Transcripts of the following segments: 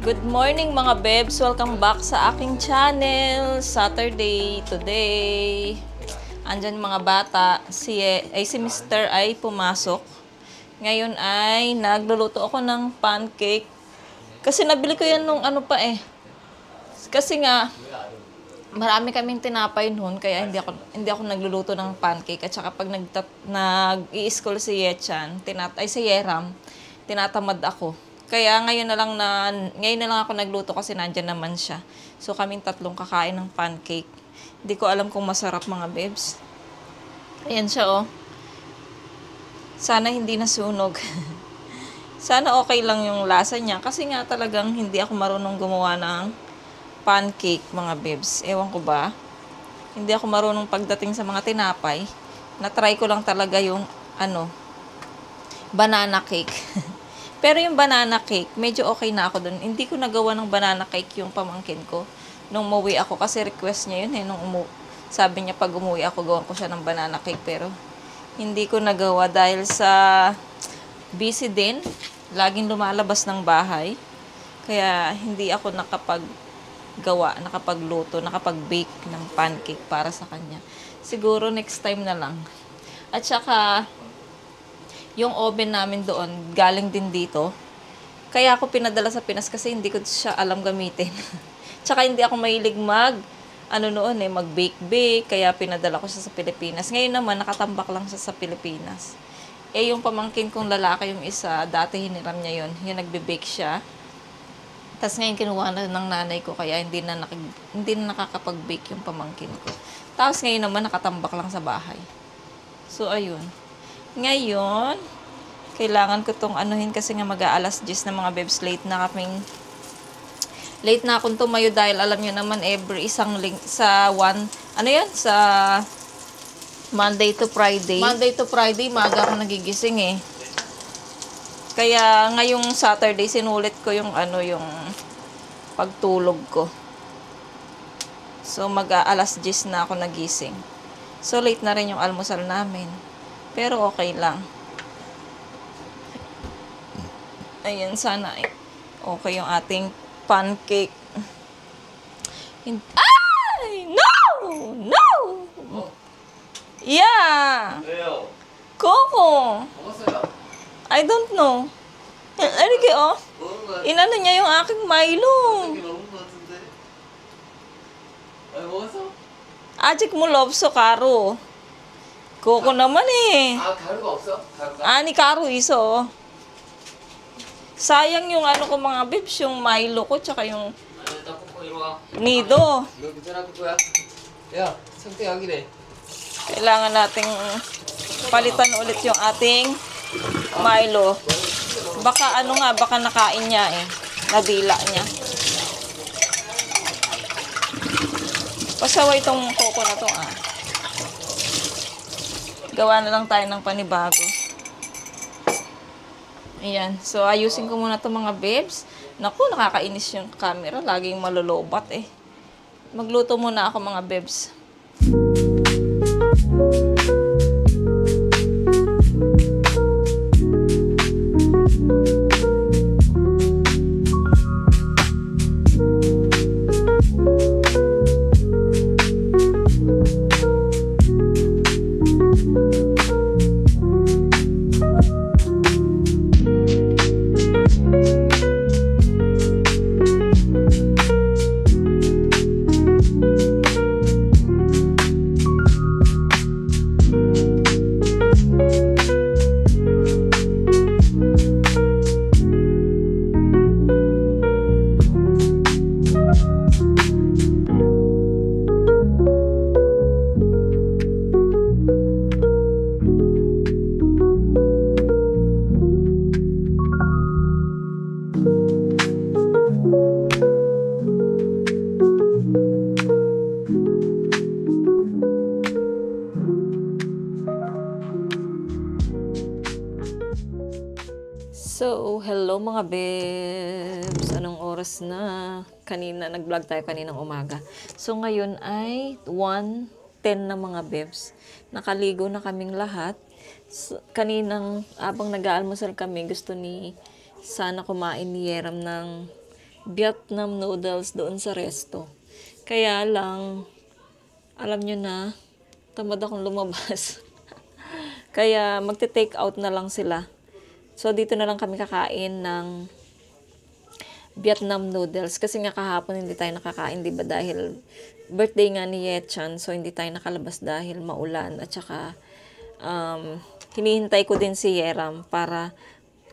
Good morning mga bebs! Welcome back sa aking channel. Saturday today. Andyan mga bata. Si Mr. ay pumasok. Ngayon ay nagluluto ako ng pancake. Kasi nabili ko yan nung ano pa eh. Kasi nga, marami kaming tinapay noon. Kaya hindi ako nagluluto ng pancake. At saka pag nag-i-school si Yechan, si Yeram, tinatamad ako. Kaya ngayon na lang ako nagluto kasi nandiyan naman siya. So kaming tatlong kakain ng pancake. Hindi ko alam kung masarap mga bebs. Ayan siya oh. Sana hindi nasunog. Sana okay lang yung lasa niya kasi nga talagang hindi ako marunong gumawa ng pancake mga bebs. Ewan ko ba. Hindi ako marunong pagdating sa mga tinapay. Na-try ko lang talaga yung banana cake. Pero yung banana cake, medyo okay na ako dun. Hindi ko nagawa ng banana cake yung pamangkin ko nung umuwi ako. Kasi request niya yun eh. Sabi niya pag umuwi ako, gawan ko siya ng banana cake. Pero hindi ko nagawa dahil sa busy din. Laging lumalabas ng bahay. Kaya hindi ako nakapagluto, nakapag-bake ng pancake para sa kanya. Siguro next time na lang. At saka yung oven namin doon, galing din dito. Kaya ako pinadala sa Pinas kasi hindi ko siya alam gamitin. Tsaka hindi ako mahilig mag-bake-bake. Kaya pinadala ko siya sa Pilipinas. Ngayon naman, nakatambak lang siya sa Pilipinas. Yung pamangkin kong lalaki, yung isa, dati hiniram niya yun. Yung nagbe-bake siya. Tapos ngayon kinuha na ng nanay ko, kaya hindi na nakakapag-bake yung pamangkin ko. Tapos ngayon naman, nakatambak lang sa bahay. So, ayun. Ngayon, kailangan ko tong anuhin kasi nga mag-aalas 10 na mga bebs. Late na akong tumayo dahil alam nyo naman every isang sa Monday to Friday. Monday to Friday, maaga ako nagigising eh. Kaya ngayong Saturday, sinulit ko yung pagtulog ko. So, mag-aalas 10 na ako nagising. So, late na rin yung almusal namin. Pero okay lang. Ayan, sana okay yung ating pancake. Ay! No! No! Yeah! Coco! I don't know. Erike, oh. Inano niya yung aking Milo. Ajik mo lobso, Karo. Coco naman eh. 가루가 없어? Ni Karo iso. Sayang yung ko mga bibs, yung Milo ko, tsaka yung Nido. 이거 괜찮을 거야? 야, 상태 약이래. Kailangan nating palitan ulit yung ating Milo. Baka baka nakain niya eh. Nadila niya. Pasaway itong Coco na to Gawa na lang tayo ng panibago. Ayan. So, ayusin ko muna itong mga babes. Naku, nakakainis yung camera. Laging malolobat eh. Magluto muna ako mga babes. So, hello mga babes. Anong oras na? Nag-vlog tayo kaninang umaga. So, ngayon ay 1:10 na mga babes. Nakaligo na kaming lahat. So, kaninang, abang nag-aalmusal kami, gusto ni sana kumain ni Yeram ng Vietnam noodles doon sa resto. Kaya lang, alam nyo na, tamad akong lumabas. Kaya magte-take out na lang sila. So dito na lang kami kakain ng Vietnam noodles. Kasi nga kahapon hindi tayo nakakain, di ba? Dahil birthday nga ni Yechan. So hindi tayo nakalabas dahil maulan. At saka hinihintay ko din si Yeram para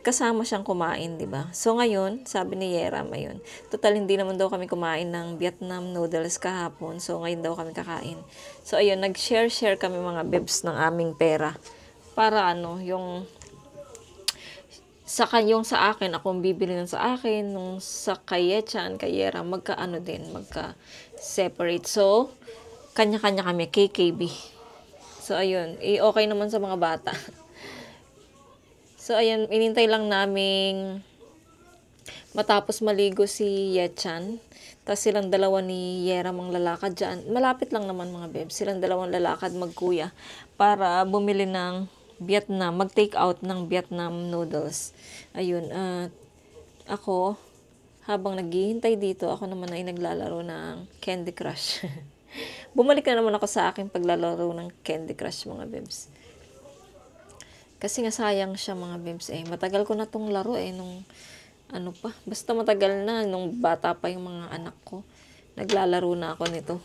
kasama siyang kumain, di ba? So ngayon, sabi ni Yeram, ayun, total hindi naman daw kami kumain ng Vietnam noodles kahapon. So ngayon daw kami kakain. So ayun, nag-share kami mga bebs ng aming pera. Para yung yung sa akin, akong bibili ng sa akin, nung sa kay Yechan, kay Yeram, magka-separate. So, kanya-kanya kami, KKB. So, ayun, okay naman sa mga bata. So, ayun, inintay lang naming matapos maligo si Yechan. Tapos silang dalawa ni Yeram ang lalakad dyan. Malapit lang naman mga bebs. Silang dalawang lalakad magkuya para bumili ng Vietnam, mag-take out ng Vietnam noodles. Ayun, ako, habang naghihintay dito, ako naman ay naglalaro ng Candy Crush. Bumalik na naman ako sa aking paglalaro ng Candy Crush mga bebs. Kasi nga sayang siya mga bebs Matagal ko na tong laro nung basta matagal na, nung bata pa yung mga anak ko. Naglalaro na ako nito.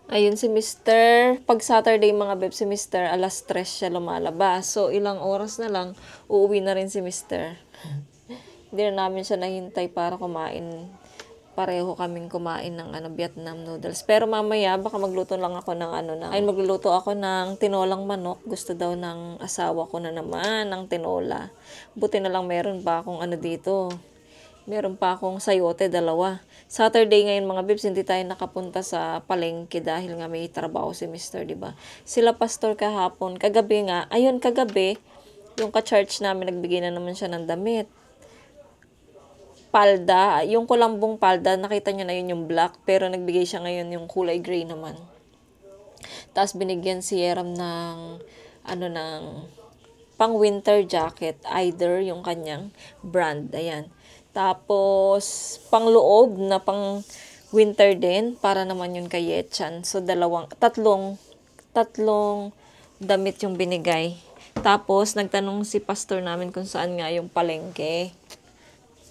Ayun si Mr. Pag Saturday mga bebs, si Mr. alas 3 siya lumalabas. So ilang oras na lang, uuwi na rin si Mr. Hindi na namin siya nahintay para kumain. Pareho kaming kumain ng Vietnam noodles. Pero mamaya baka magluto lang ako ng magluluto ako ng tinolang manok. Gusto daw ng asawa ko na naman ng tinola. Buti na lang meron pa akong dito. Meron pa akong sayote, 2. Saturday ngayon mga bibs, hindi tayo nakapunta sa palengke dahil nga may trabaho si Mr., di ba? Sila pastor kahapon, kagabi, yung ka-church namin nagbigay na naman siya ng damit. Palda, yung kulambong palda, nakita nyo na yun yung black, pero nagbigay siya ngayon yung kulay gray naman. Tapos binigyan si Yeram ng ng pang winter jacket, either yung kanyang brand, ayan. Tapos pang loob na pang winter din para naman yun kay Yechan. So tatlong damit yung binigay. Tapos nagtanong si pastor namin kung saan nga yung palengke.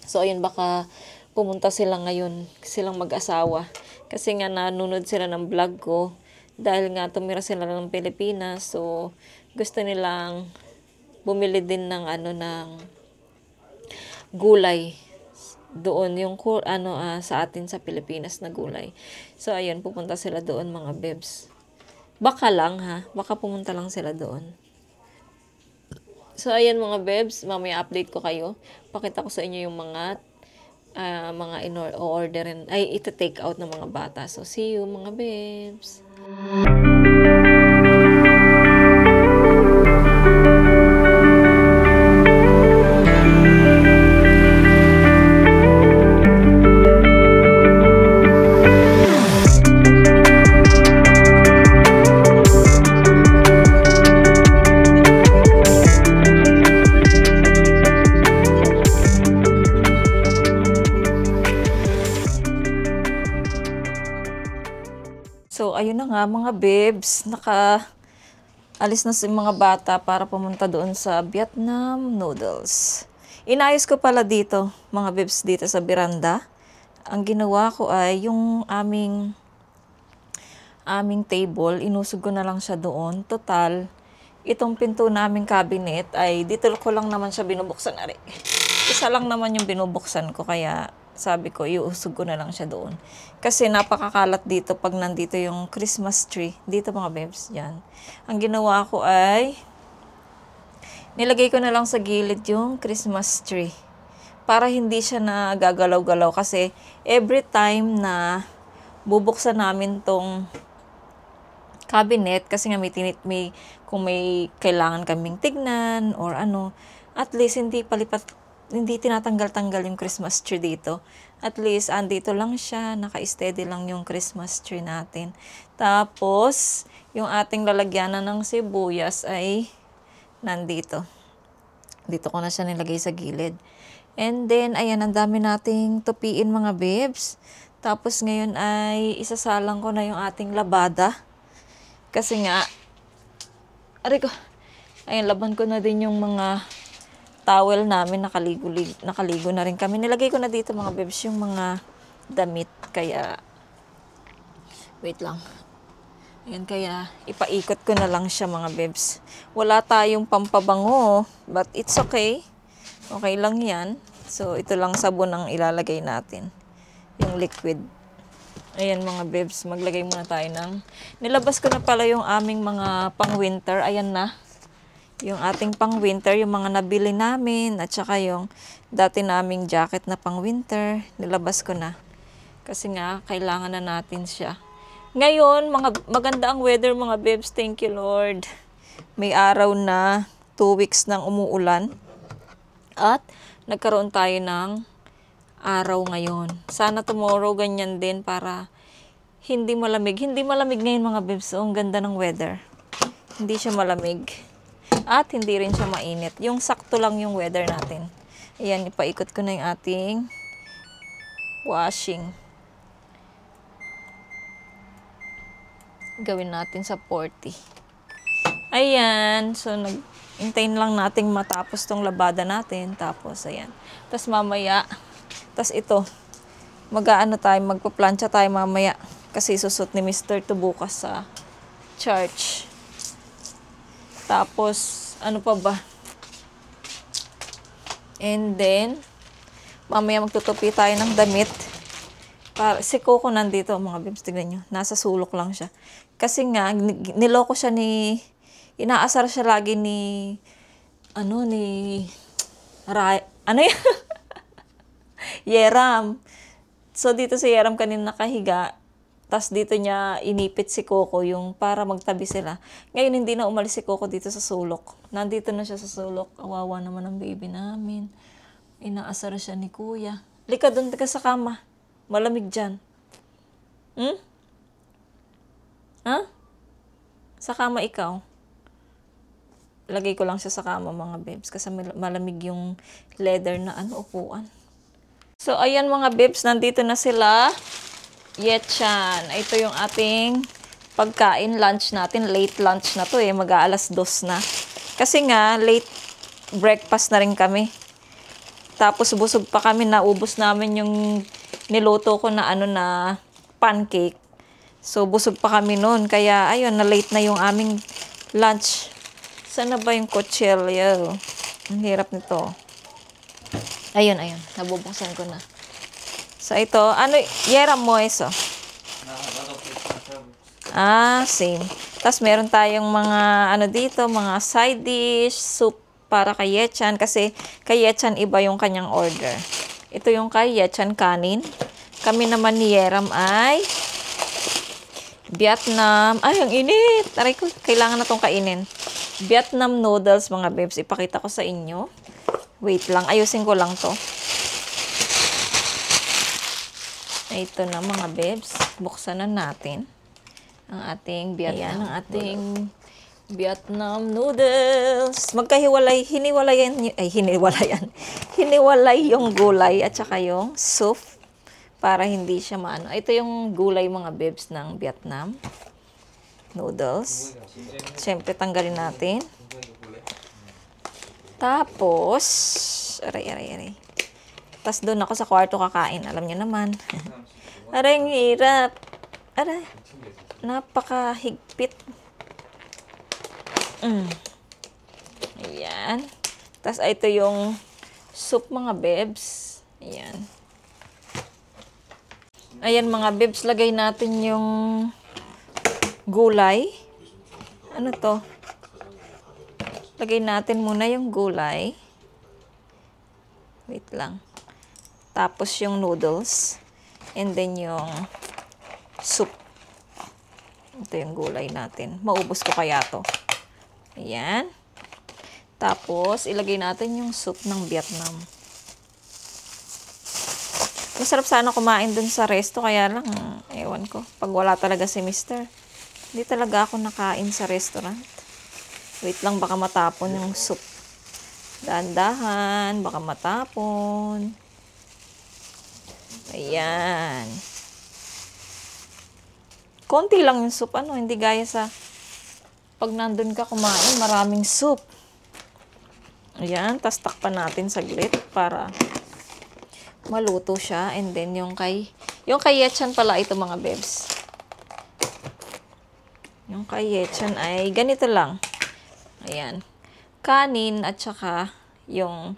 So, ayun, baka pumunta sila ngayon, silang mag-asawa. Kasi nga, nanunod sila ng vlog ko. Dahil nga, tumira sila ng Pilipinas. So, gusto nilang bumili din ng, ng gulay. Doon, yung, sa atin sa Pilipinas na gulay. So, ayun, pupunta sila doon, mga bebs. Baka lang, baka pumunta lang sila doon. So, ayan mga bebs, mamaya update ko kayo. Pakita ko sa inyo yung mga in-orderin, ita-take out ng mga bata. So, see you mga bebs. So, ayun na nga mga bebs, alis na si mga bata para pumunta doon sa Vietnam noodles. Inayos ko pala dito, mga bebs, dito sa veranda. Ang ginawa ko ay yung aming table, inusog ko na lang siya doon. Total, itong pinto naming cabinet ay dito ko lang naman siya binubuksan. Isa lang naman yung binubuksan ko, kaya sabi ko, iusog ko na lang siya doon. Kasi napakakalat dito pag nandito yung Christmas tree. Dito mga bebs, yan. Ang ginawa ko ay, nilagay ko na lang sa gilid yung Christmas tree. Para hindi siya nagagalaw-galaw. Kasi every time na bubuksan namin tong cabinet, kasi nga kung may kailangan kaming tignan or at least hindi tinatanggal-tanggal yung Christmas tree dito. At least, andito lang siya, naka-steady lang yung Christmas tree natin. Tapos, yung ating lalagyanan ng sibuyas ay nandito. Dito ko na siya nilagay sa gilid. And then, ayan, ang dami nating tupiin mga bebs. Tapos ngayon ay isasalang ko na yung ating labada. Kasi nga, aray ko, ayan, laban ko na din yung mga towel namin, nakaligo na rin kami. Nilagay ko na dito mga bebs yung mga damit. Kaya, wait lang. Ayan, kaya ipaikot ko na lang siya mga bebs. Wala tayong pampabango, but it's okay. Okay lang yan. So, ito lang sabon ang ilalagay natin. Yung liquid. Ayan mga bebs, maglagay muna tayo ng... Nilabas ko na pala yung aming mga pang-winter. Ayan na. Yung ating pang-winter, yung mga nabili namin. At saka yung dati naming jacket na pang-winter. Nilabas ko na. Kasi nga, kailangan na natin siya. Ngayon, maganda ang weather mga bebs. Thank you Lord. May araw na 2 weeks nang umuulan. At nagkaroon tayo ng araw ngayon. Sana tomorrow ganyan din para hindi malamig. Hindi malamig ngayon mga bebs. So, ang ganda ng weather. Hindi siya malamig. At hindi rin siya mainit. Yung sakto lang yung weather natin. Ayan, ipaikot ko na yung ating washing. Gawin natin sa 40. Ayan. So, hintayin lang nating matapos tong labada natin. Tapos, ayan. Tapos mamaya, tapos ito, magpa-plancha tayo mamaya. Kasi susot ni Mr. to bukas sa church. Tapos, ano pa ba? And then, mamaya magtutupi tayo ng damit. Si Coco nandito, mga bebs, tignan nyo. Nasa sulok lang siya. Kasi nga, niloko siya inaasar siya lagi ni Yeram. So, dito si Yeram kanina nakahiga. Tapos dito niya inipit si Coco yung para magtabi sila. Ngayon, hindi na umalis si Coco dito sa sulok. Nandito na siya sa sulok. Awawa naman ang baby namin. Inaasar siya ni Kuya. Lika doon ka sa kama. Malamig dyan. Ha? Sa kama ikaw. Lagay ko lang siya sa kama mga bebs kasi malamig yung leather na upuan. So, ayan mga bebs, nandito na sila. Yetchan. Ito yung ating pagkain, lunch natin. Late lunch na to mag-aalas 2 na. Kasi nga, late breakfast na rin kami. Tapos busog pa kami, naubos namin yung niluto ko na na pancake. So, busog pa kami noon. Kaya, ayun, na late na yung aming lunch. Saan na ba yung kutsilyo? Ang hirap nito. Ayun. Nabubuksan ko na. So, ito. Yeram mo eso. Same. Tapos, meron tayong mga, dito, mga side dish, soup para kay Yetchan. Kasi, kay Yetchan, iba yung kanyang order. Ito yung kay Yetchan, kanin. Kami naman ni Yeram ay Vietnam. Ay, ang init. Aray ko, kailangan na tong kainin. Vietnam noodles, mga bebs. Ipakita ko sa inyo. Wait lang. Ayusin ko lang to. Ito na, mga bebs. Buksan na natin ang ating Vietnam. Ayan, ang ating Vietnam noodles. Hiniwalay yung gulay at saka yung soup para hindi siya Ito yung gulay, mga bebs, ng Vietnam noodles. Siyempre, tanggalin natin. Tapos, aray. Tapos doon ako sa kwarto kakain. Alam niyo naman. Aray, ang hirap. Aray, napakahigpit. Ayan. Tapos, ito yung soup, mga bebs. Ayan. Ayan, mga bebs, lagay natin yung gulay. Ano to? Lagay natin muna yung gulay. Wait lang. Tapos yung noodles. And then yung soup. Ito yung gulay natin. Maubos ko kaya to. Ayan. Tapos, ilagay natin yung soup ng Vietnam. Masarap sana kumain dun sa resto. Kaya lang, ewan ko. Pag wala talaga si Mr. Hindi talaga ako nakain sa restaurant. Wait lang, baka matapon yung soup. Dahan-dahan, baka matapon. Ayan. Konti lang yung soup, hindi gaya sa pag nandun ka kumain, maraming soup. Ayan, tas takpan natin saglit para maluto siya. And then yung kay Yetchan pala ito mga bebs. Yung kay Yetchan ay ganito lang. Ayan. Kanin at saka yung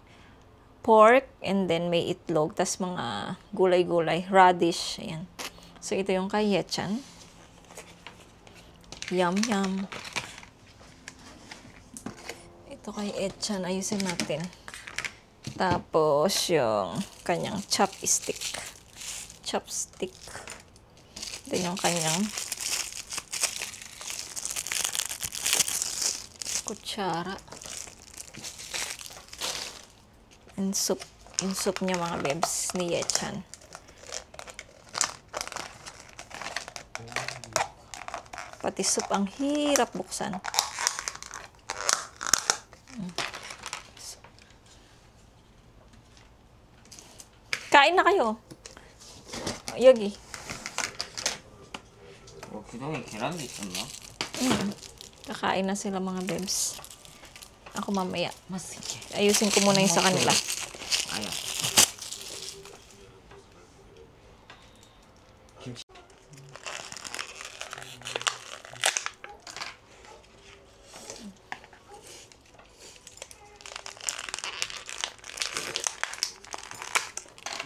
pork and then may itlog. Tas mga gulay-gulay, radish. Ayan. So ito yung kay Yetchan. Yum, yum. Ito kay Yetchan, ayusin natin. Tapos, yung kanyang chopstick. Ito yung kanyang kutsara. And soup. Yung soup niya mga bebs ni Yetchan. Pati soup ang hirap buksan. Kain na kayo. Yogi. 그동안 계란도 있었나? Kakain na sila mga bebs. Ako mamaya. 맛있게. Ayusin ko muna yung sa kanila. 아야.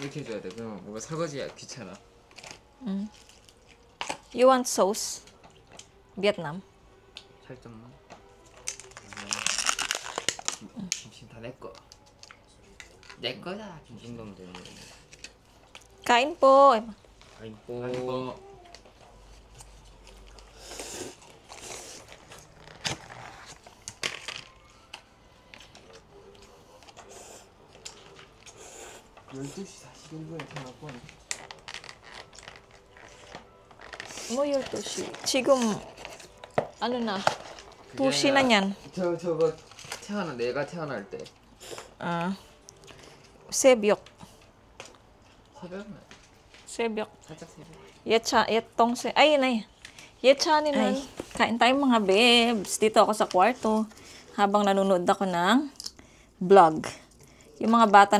이렇게 해줘야 돼. 그러면 뭔가 설거지가 귀찮아. You want sauce? Vietnam. 살짝만. 김치 다 내 거. 내 거다. 김치 넣으면 되는 거야. Kain po. 아이고. (12시 41분에) 태어났고 Mo yung tushi. 지금 na? 2시 na yan. 저거 내가 태어날 때 새벽. 새벽나? 새벽. 살짝 새벽. Ayun ay. Yetchanin. Kain tayo mga bebs. Dito ako sa kwarto. Habang nanonood ako ng vlog. Yung mga bata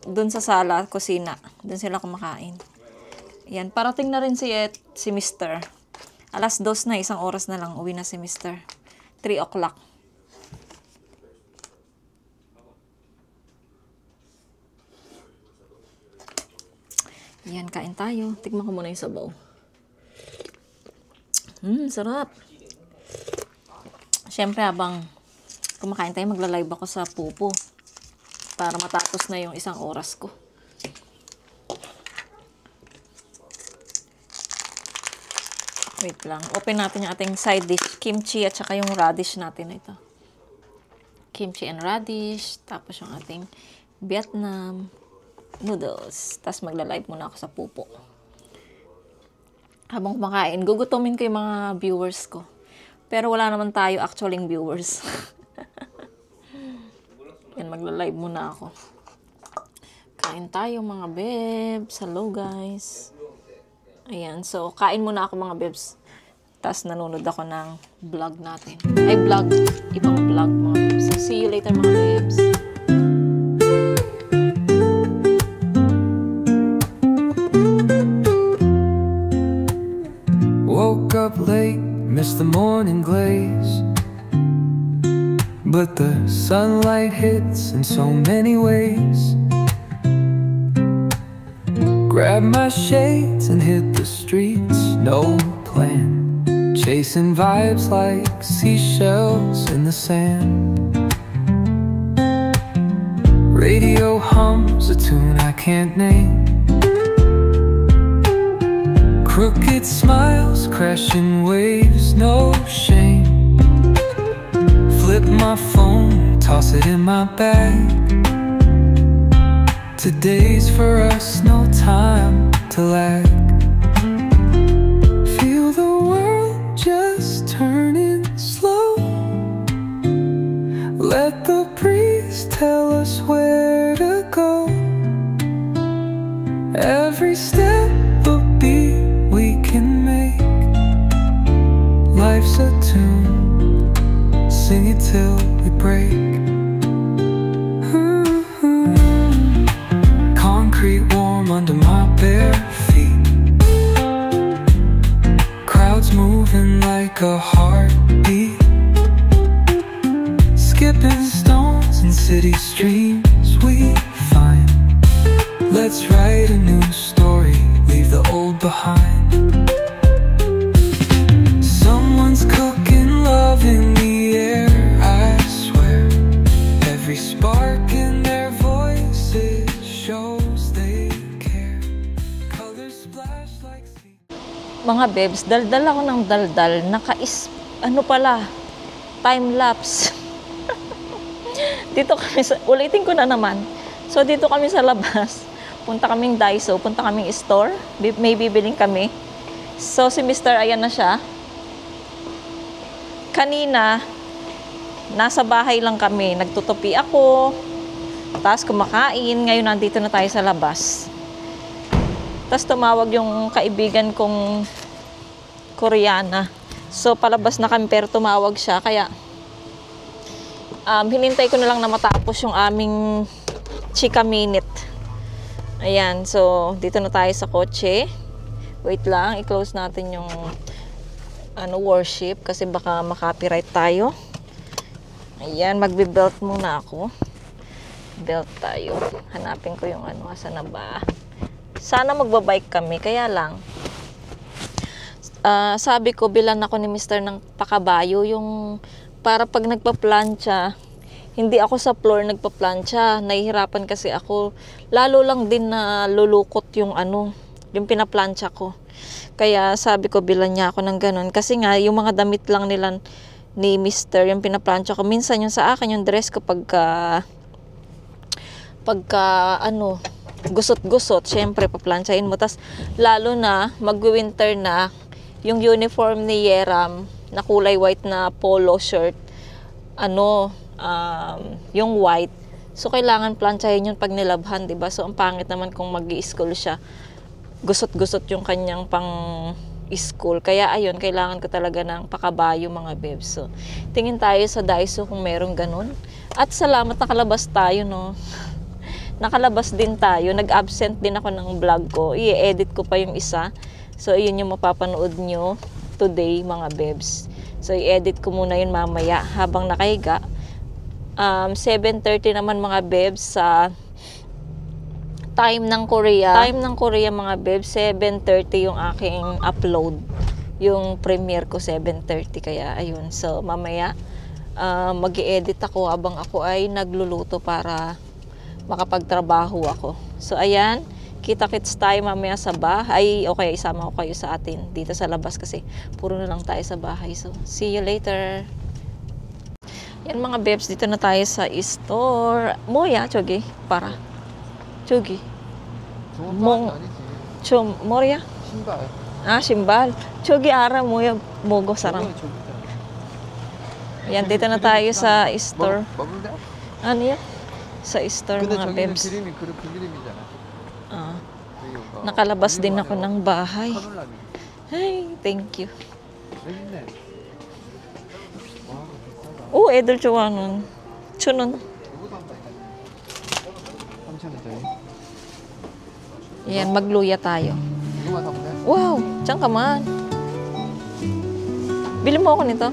dun sa sala, kusina. Dun sila kumakain. Yan, parating na rin si Mr. 2:00 na, 1 oras na lang. Uwi na si Mr. 3 o'clock. Yan, kain tayo. Tikman ko muna yung sabaw. Sarap. Siyempre, habang kumakain tayo, magla-live ako sa Pupo. Para matapos na yung 1 oras ko. Wait lang. Open natin yung ating side dish. Kimchi at saka yung radish natin. Ito. Kimchi and radish. Tapos yung ating Vietnam noodles. Tapos magla-live muna ako sa Pupo. Habang kumakain, gugutumin ko yung mga viewers ko. Pero wala naman tayo actually viewers. Yan, magla-live muna ako. Kain tayo mga bebs. Hello guys. Ayan, so kain muna ako mga bebs. Tapos nanonood ako ng vlog natin. Ay, vlog. Ibang vlog mga bebs. So see you later mga bebs. Woke up late, missed the morning glaze. But the sunlight hits in so many ways. Grabbed my shades and hit the streets, no plan. Chasing vibes like seashells in the sand. Radio hums a tune I can't name. Crooked smiles, crashing waves, no shame. Flip my phone, toss it in my bag. Today's for us, no time to lag. Feel the world just turning slow. Let the eyes tell us where to go. Every step a beat we can make. Life's a tune, sing it till we break. Concrete warm under my bare feet. Crowds moving like a heartbeat. Skipping stones in city streams we find. Let's write a new story, leave the old behind. Someone's cooking love in the air, I swear. Every spark in their voices shows they care. Colors splash like sea. Mga bebs, daldal ako ng daldal. Ano pala? Time lapse. Dito kami ulitin ko na naman. So, dito kami sa labas. Punta kaming Daiso, punta kaming store. May bibiling kami. So, si Mr. ayan na siya. Kanina, nasa bahay lang kami. Nagtutupi ako. Tapos kumakain. Ngayon, nandito na tayo sa labas. Tapos tumawag yung kaibigan kong Koreana. So, palabas na kami pero tumawag siya. Kaya, hinintay ko na lang na matapos yung aming chika minute. Ayan, so dito na tayo sa kotse. Wait lang, i-close natin yung worship kasi baka makopyright tayo. Ayan, magbe-belt muna ako. Belt tayo. Hanapin ko yung asan na ba. Sana magbabike kami, kaya lang. Sabi ko, bilan ako ni Mr. ng pakabayo, yung para pag nagpa-plancha, hindi ako sa floor nagpa-plancha. Nahihirapan kasi ako. Lalo lang din na lulukot yung yung pinaplancha ko. Kaya sabi ko, bilan niya ako ng ganun. Kasi nga, yung mga damit lang nila ni Mr. yung pinaplancha ko. Minsan yung sa akin, yung dress ko pagka gusot-gusot, syempre paplantsahin mo. Tas lalo na, mag-winter na, yung uniform ni Yeram, na kulay white na polo shirt, yung white. So, kailangan planchahin yun pag nilabhan, diba? So, ang pangit naman kung mag-i-school siya. Gusot-gusot yung kanyang pang-school. Kaya, ayun, kailangan ko talaga ng pakabayo, mga bebs. So, tingin tayo sa Daiso kung merong ganun. At salamat, nakalabas tayo, no? Nakalabas din tayo. Nag-absent din ako ng vlog ko. I-edit ko pa yung isa. So, yun yung mapapanood nyo today, mga bebs. So, i-edit ko muna yun mamaya habang nakahiga. 7:30 naman, mga bebs, sa time ng Korea. Time ng Korea, mga bebs, 7:30 yung aking upload. Yung premiere ko, 7:30. Kaya, ayun. So, mamaya, mag-i-edit ako habang ako ay nagluluto para makapagtrabaho ako. So, ayan. Kita-kits tayo mamaya sa bahay. Okay, isama ko kayo sa atin dito sa labas kasi puro na lang tayo sa bahay. So, see you later. Yan, mga bebs, dito na tayo sa store. Moya, chogi. Para. Chogi. Moria? 신발. Simbal. Chogi ara, moya, mogo, sarang. Yan, dito na tayo sa store. 먹을래? Ano yan? Sa store, 근데 mga 저기는 bebs. 그림이 그렇게 그림이잖아. Nakalabas din ako ng bahay. 카놀라비. Ay, thank you. 여기 있네. 와, 비싸다. Oh, 애들 좋아하는 추는. 이거도 한다. 3,000원짜리. Yan, magluya tayo. 이거만 사면 돼? Wow, diyan ka man. Bili mo ako nito.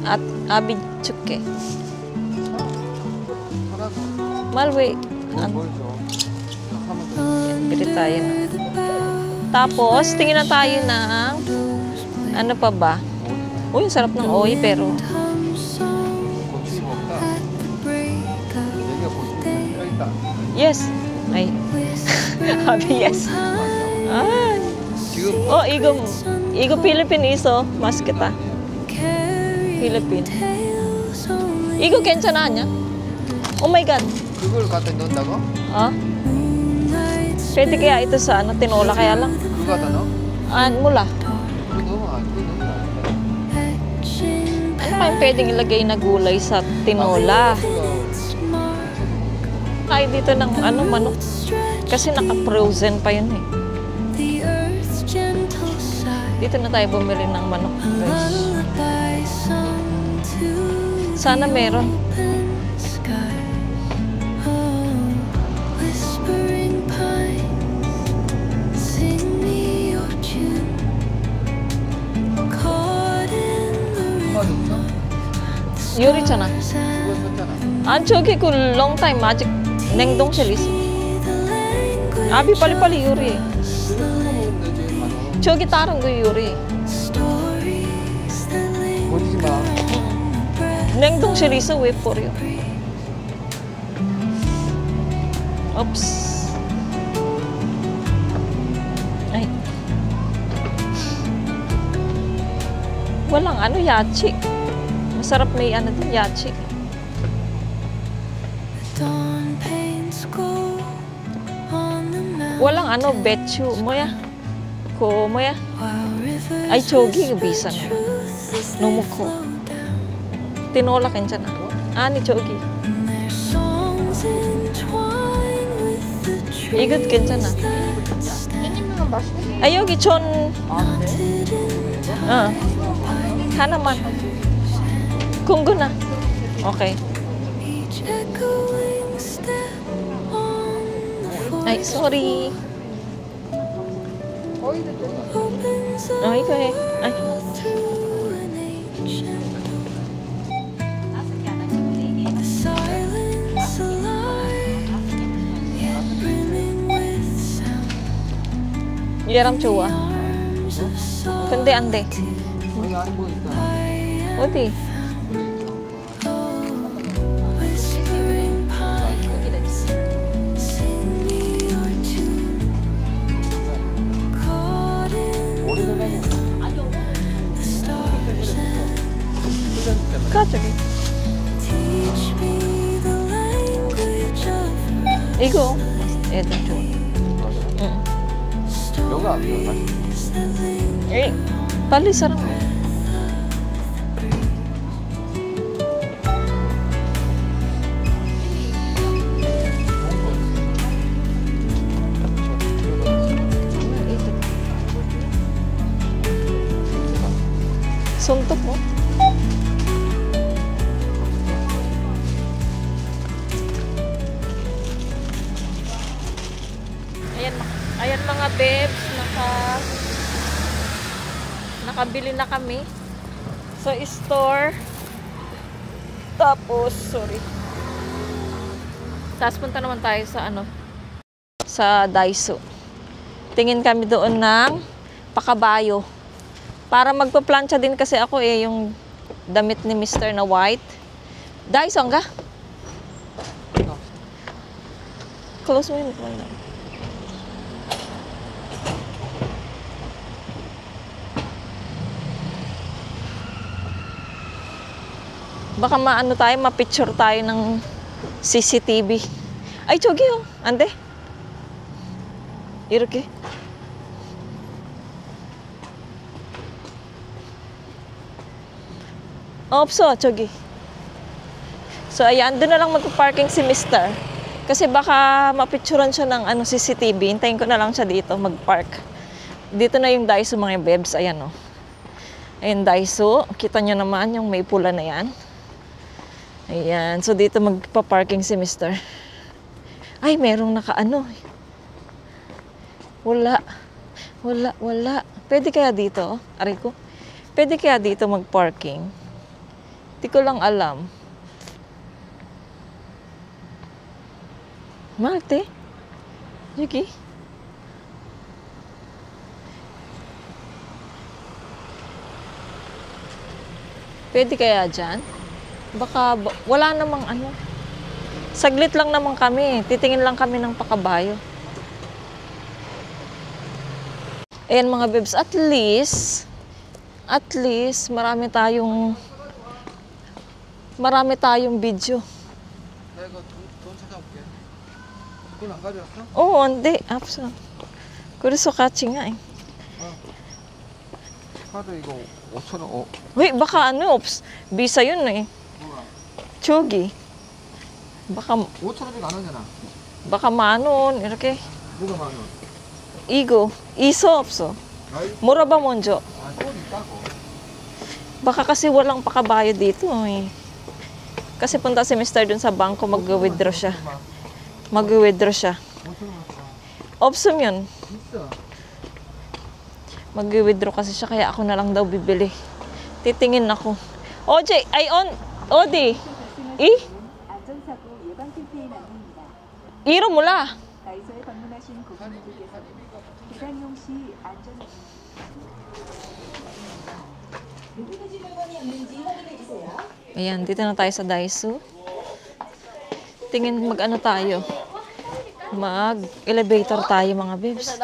At abi chukke. 사라고. Malwe. 뭘 줘? 사면 돼. Yan, bili tayo na. Tapos, tingin na tayo ng ano pa ba? Uy, ang sarap ng oy, pero 고추 먹다. 여기가 고추. 여기 있다. yes. Ay. Habi yes. Ay. 지금 Oh, igo Philippine iso. Mas kita. Philippine. Igo 괜찮아 아니야? Oh my God. 그걸 갖다 넣는다고? Ah? Pwede kaya ito sa tinola kaya lang? 그거 갖다 넣어? Mula. 그거 넣으면 안 돼. kayong pwedeng ilagay na gulay sa tinola? Kaya dito ng ano, manok. Kasi naka-frozen pa yun eh. the earth's gentle sigh. Dito na tayo bumili ng manok, guys. Lullaby sung to Sana meron. open sky. Oh, whispering pines, sing me your tune. Caught in the rhythm 요리잖아. 안 저기 그 long time 아직 냉동실 있어. the language 아비 빨리빨리 요리해. slowly. 저기 다른 거 요리. Stories that linger 보지 마. breath. 냉동실 있어 왜 버려? Oops. Ay. Walang ano, yachi. Masarap may ano din, yachi. Dawn paints gold on the mountain. Walang ano, betchu. Moya. Ko, moya. While rivers Ay, chogi, whisper bisa na. truth as they Numuko. flow down. Tinola 괜찮아. 아니, 저기. And their songs entwine with the 이것 trees 괜찮아. that stand 아, 여기 전, knotted in time. 하나만. 궁구나. 오케이. Each echoing step on the Ay, forest sorry. opens Oh, up 이거 해. Ay. through an ancient the silence alive, yet brimming with sound. 얘랑 좋아. Arms of soul 근데 안 돼. 거기 안에 뭐 있다. 어디? whispering pines, sing me your tune. Caught in the stars and 가, 저기. teach me the language of 이거. 얘들 좋아. 응. 여기 안 들어가. stories that linger. 에이, 빨리 사람. 손톱 mo? Ayan mga babes, nakabili na kami sa store. Tapos, sorry. Tapos punta naman tayo sa sa Daiso. Tingin kami doon ng pakabayo. Para magpa-plancha din kasi ako yung damit ni Mr. na white. Daiso nga? Close mo yun. Baka ma-picture tayo ng CCTV. Ay, 저기 요. 안 돼? 이렇게. 없어, 저기. So, ayan, doon na lang magpa-parking si Mr. Kasi baka ma-picturean siya ng CCTV. Hintayin ko na lang siya dito, mag-park. Dito na yung Daiso mga bebs. Ayan, oh. Ayan, Daiso. Kita nyo naman yung may pula na yan. Ayan. So, dito magpa-parking si Mr. Ay, merong Wala. Wala. Pwede kaya dito? Aray ko. Pwede kaya dito mag-parking? Di ko lang alam. Marte? Yuki? Pwede kaya dyan? Baka, wala namang Saglit lang naman kami. Titingin lang kami ng pakabayo. Ayan mga bebs, at least, marami tayong video. 내가 돈 찾아볼게. 돈 안 가져왔어? Oo, hindi. Absa. 그래서 같이 nga eh. 카드 이거 5,000원. Wait, baka ano, oops, visa yun eh. Chogi. Baka, 5,000원이 안 하잖아. baka manon, 이렇게. 뭐가 많아? Igo, iso 없어. 아이, Mura ba monjo? 돈 있다고. Baka kasi walang pakabayo dito eh. Kasi punta si Mr. dun sa bangko, mag-withdraw siya. Mag-withdraw siya. 5,000원. Opsum yun. 있어. Mag-withdraw kasi siya, kaya ako na lang daw bibili. Titingin ako. OJ, ay on, Odi. 안전사고 예방 캠페인 안내입니다. Iro mula. 다이소에 방문하신 고객님께서 배당용 시 안전 Ayan, dito na tayo sa Daiso. Tingin mag-ano tayo. Mag-elevator tayo mga babes.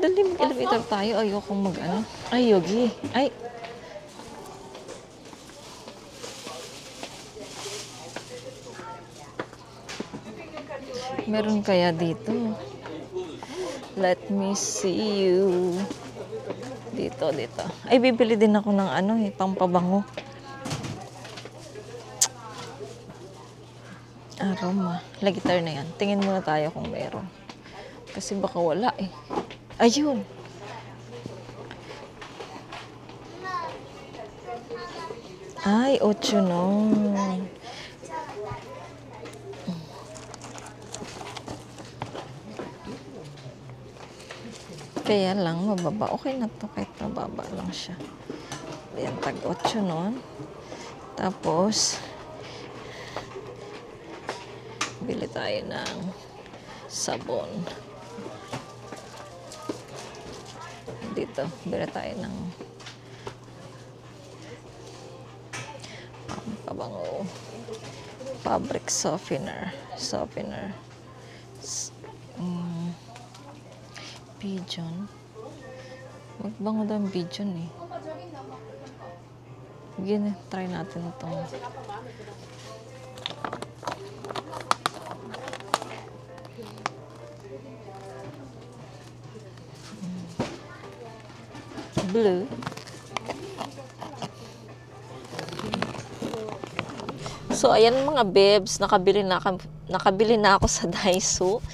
Dali mag-elevator tayo. Ayokong mag-ano. Ay, yogi. Ay. Meron kaya dito? Let me see you. Dito. Ay, bibili din ako ng ano eh, pampabango. Aroma. Lagitar na yan. Tingin muna tayo kung meron. Kasi baka wala eh. Ayun. Ay, 8 no. Kaya lang, mababa. Okay na to kahit mababa lang siya. Ayan, tag 8 nun. Tapos, bili tayo ng sabon. Dito, bili tayo ng pabango. Fabric softener. Pigeon. Magbango daw ang pigeon eh. Sige, try natin itong blue. So, ayan mga babes, nakabili na ako sa Daiso.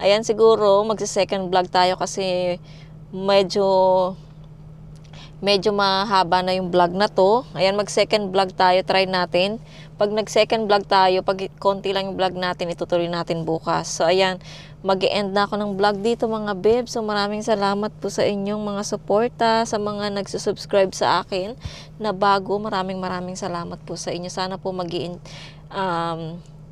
Ayan, siguro magsi-second vlog tayo kasi medyo mahaba na yung vlog na to. Ayan, mag-second vlog tayo, try natin. Pag nag-second vlog tayo, pag konti lang yung vlog natin, itutuloy natin bukas. So, ayan, mag-e-end na ako ng vlog dito mga babes. So, maraming salamat po sa inyong mga suporta, sa mga nagsusubscribe sa akin na bago. Maraming salamat po sa inyo. Sana po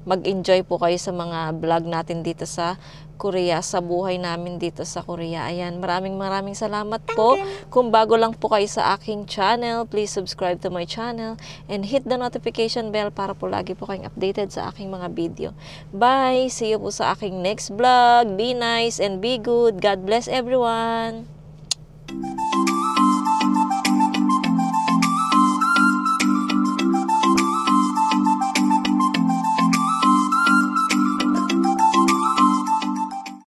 mag-enjoy po kayo sa mga vlog natin dito sa Korea, sa buhay namin dito sa Korea. Ayan, maraming salamat po. Kung bago lang po kayo sa aking channel, please subscribe to my channel and hit the notification bell para po lagi po kayong updated sa aking mga video. Bye! See you po sa aking next vlog. Be nice and be good. God bless everyone!